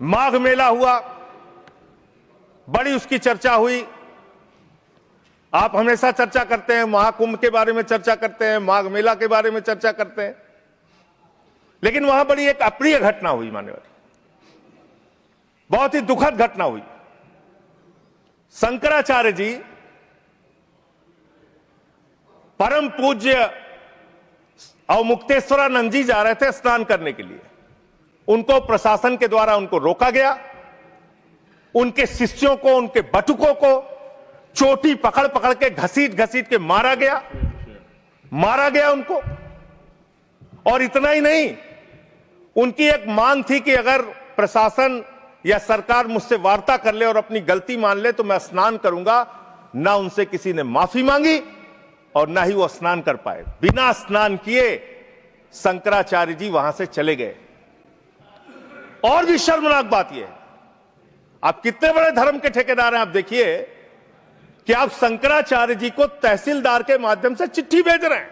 माघ मेला हुआ, बड़ी उसकी चर्चा हुई। आप हमेशा चर्चा करते हैं, महाकुंभ के बारे में चर्चा करते हैं, माघ मेला के बारे में चर्चा करते हैं, लेकिन वहां बड़ी एक अप्रिय घटना हुई, मान्यवर, बहुत ही दुखद घटना हुई। शंकराचार्य जी परम पूज्य अवमुक्तेश्वरानंद जी जा रहे थे स्नान करने के लिए। उनको प्रशासन के द्वारा उनको रोका गया। उनके शिष्यों को, उनके बटुकों को चोटी पकड़ पकड़ के घसीट घसीट के मारा गया उनको। और इतना ही नहीं, उनकी एक मांग थी कि अगर प्रशासन या सरकार मुझसे वार्ता कर ले और अपनी गलती मान ले तो मैं स्नान करूंगा। ना उनसे किसी ने माफी मांगी और ना ही वो स्नान कर पाए। बिना स्नान किए शंकराचार्य जी वहां से चले गए। और भी शर्मनाक बात यह है, आप कितने बड़े धर्म के ठेकेदार हैं। आप देखिए कि आप शंकराचार्य जी को तहसीलदार के माध्यम से चिट्ठी भेज रहे हैं,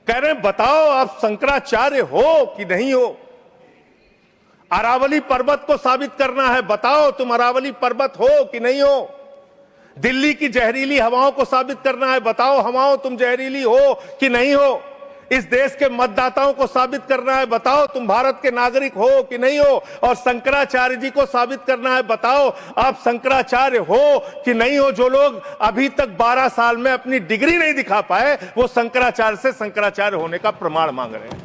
कह रहे हैं बताओ आप शंकराचार्य हो कि नहीं हो। अरावली पर्वत को साबित करना है, बताओ तुम अरावली पर्वत हो कि नहीं हो। दिल्ली की जहरीली हवाओं को साबित करना है, बताओ हवाओं तुम जहरीली हो कि नहीं हो। इस देश के मतदाताओं को साबित करना है, बताओ तुम भारत के नागरिक हो कि नहीं हो। और शंकराचार्य जी को साबित करना है, बताओ आप शंकराचार्य हो कि नहीं हो। जो लोग अभी तक 12 साल में अपनी डिग्री नहीं दिखा पाए, वो शंकराचार्य से शंकराचार्य होने का प्रमाण मांग रहे हैं।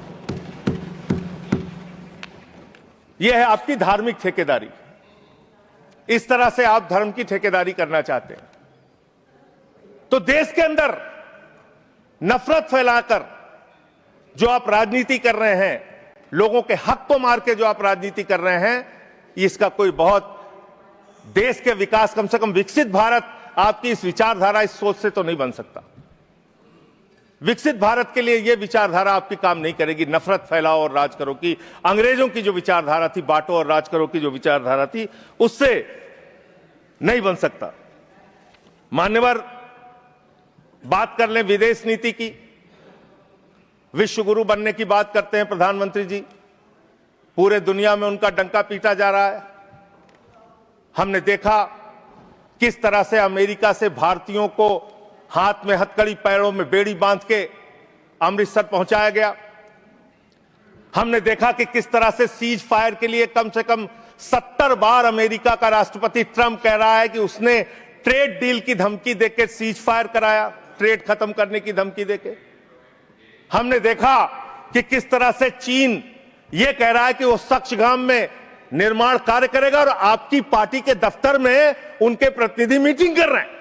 यह है आपकी धार्मिक ठेकेदारी। इस तरह से आप धर्म की ठेकेदारी करना चाहते हैं तो देश के अंदर नफरत फैलाकर जो आप राजनीति कर रहे हैं, लोगों के हक को मार के जो आप राजनीति कर रहे हैं, इसका कोई बहुत देश के विकास, कम से कम विकसित भारत आपकी इस विचारधारा, इस सोच से तो नहीं बन सकता। विकसित भारत के लिए यह विचारधारा आपकी काम नहीं करेगी। नफरत फैलाओ और राज करो की, अंग्रेजों की जो विचारधारा थी, बांटो और राज करो की जो विचारधारा थी, उससे नहीं बन सकता। मान्यवर, बात कर लें विदेश नीति की। विश्व गुरु बनने की बात करते हैं प्रधानमंत्री जी, पूरे दुनिया में उनका डंका पीटा जा रहा है। हमने देखा किस तरह से अमेरिका से भारतीयों को हाथ में हथकड़ी, पैरों में बेड़ी बांध के अमृतसर पहुंचाया गया। हमने देखा कि किस तरह से सीज फायर के लिए कम से कम 70 बार अमेरिका का राष्ट्रपति ट्रंप कह रहा है कि उसने ट्रेड डील की धमकी देकर सीज फायर कराया, ट्रेड खत्म करने की धमकी देके। हमने देखा कि किस तरह से चीन यह कह रहा है कि वो सक्सगाम में निर्माण कार्य करेगा और आपकी पार्टी के दफ्तर में उनके प्रतिनिधि मीटिंग कर रहे हैं।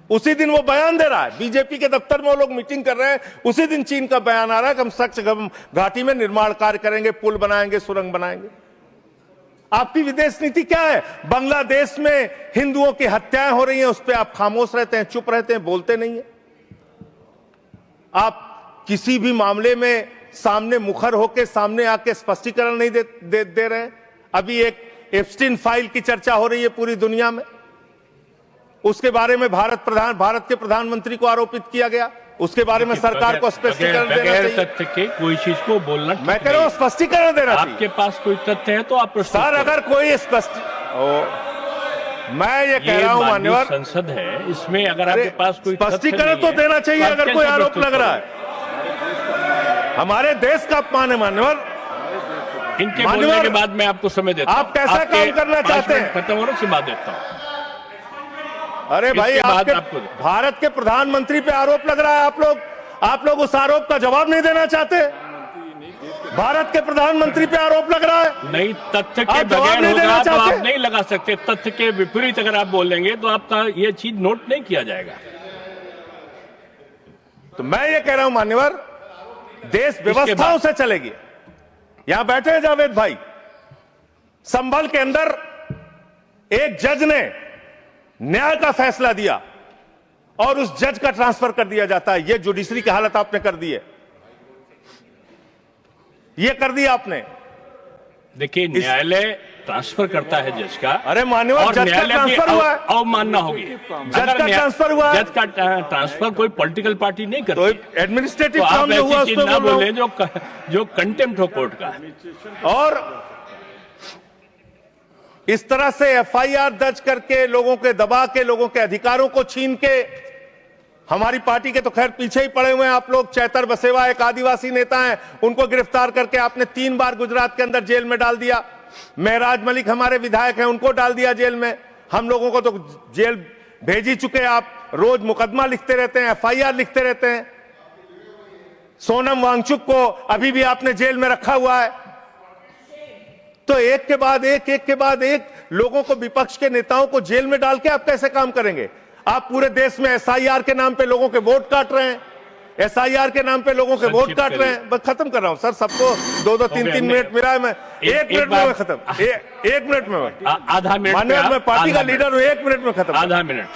उसी दिन वो बयान दे रहा है, बीजेपी के दफ्तर में वो लोग मीटिंग कर रहे हैं, उसी दिन चीन का बयान आ रहा है कि हम सक्सगाम घाटी में निर्माण कार्य करेंगे, पुल बनाएंगे, सुरंग बनाएंगे। आपकी विदेश नीति क्या है? बांग्लादेश में हिंदुओं की हत्याएं हो रही हैं, उस पर आप खामोश रहते हैं, चुप रहते हैं, बोलते नहीं है। आप किसी भी मामले में सामने मुखर होकर सामने आके स्पष्टीकरण नहीं दे रहे हैं। अभी एक एप्स्टीन फाइल की चर्चा हो रही है पूरी दुनिया में, उसके बारे में भारत के प्रधानमंत्री को आरोपित किया गया। उसके बारे में सरकार को स्पष्टीकरण देना चाहिए। तथ्य के कोई चीज को बोलना, मैं कह रहा हूं स्पष्टीकरण देना चाहिए। आपके पास कोई तथ्य है तो आप सर, अगर कोई मैं ये कह रहा हूं मान्यवर, संसद है, इसमें अगर आपके पास कोई स्पष्टीकरण तो देना चाहिए। अगर कोई आरोप लग रहा है, हमारे देश का अपमान है मान्यवर। इनके बोलने के बाद मैं आपको समय देता हूं। आप कैसा काम करना चाहते हैं? खत्म होने से बाद देता हूं। अरे भाई, आपके भारत के प्रधानमंत्री पे आरोप लग रहा है, आप लोग उस आरोप का जवाब नहीं देना चाहते। भारत के प्रधानमंत्री पे आरोप लग रहा है, नहीं, तथ्य के बगैर होगा तो आप नहीं लगा सकते। तथ्य के विपरीत अगर आप बोलेंगे तो आपका ये चीज नोट नहीं किया जाएगा। तो मैं ये कह रहा हूं मान्यवर, देश व्यवस्थाओं से चलेगी। यहां बैठे हैं जावेद भाई, संभल के अंदर एक जज ने न्याय का फैसला दिया और उस जज का ट्रांसफर कर दिया जाता है। यह जुडिशरी की हालत आपने कर दी है, यह कर दिया आपने। देखिए, न्यायालय ट्रांसफर करता है जज का। अरे मान्यवर, जज का ट्रांसफर हुआ है, अवमानना होगी। जज का ट्रांसफर हुआ है। जज का ट्रांसफर कोई पॉलिटिकल पार्टी नहीं करती। तो एडमिनिस्ट्रेटिव तो काम जो हुआ उसमें ना बोले जो कंटेम्प्ट हो कोर्ट का। और इस तरह से एफआईआर दर्ज करके लोगों के दबा के लोगों के अधिकारों को छीन के, हमारी पार्टी के तो खैर पीछे ही पड़े हुए हैं आप लोग। चैतर बसेवा एक आदिवासी नेता हैं, उनको गिरफ्तार करके आपने 3 बार गुजरात के अंदर जेल में डाल दिया। महराज मलिक हमारे विधायक हैं, उनको डाल दिया जेल में। हम लोगों को तो जेल भेज ही चुके। आप रोज मुकदमा लिखते रहते हैं, एफआईआर लिखते रहते हैं। सोनम वांगचुक को अभी भी आपने जेल में रखा हुआ है। तो एक के बाद एक लोगों को, विपक्ष के नेताओं को जेल में डाल के आप कैसे काम करेंगे? आप पूरे देश में एसआईआर के नाम पे लोगों के वोट काट रहे हैं, एसआईआर के नाम पे लोगों के वोट काट रहे हैं। बस खत्म कर रहा हूं सर, सबको 2-2, 3-3 मिनट मिला है। मैं 1 मिनट में खत्म, 1 मिनट में आधा मिनट, माननीय मैं पार्टी का लीडर हूं, 1 मिनट में खत्म, आधा मिनट।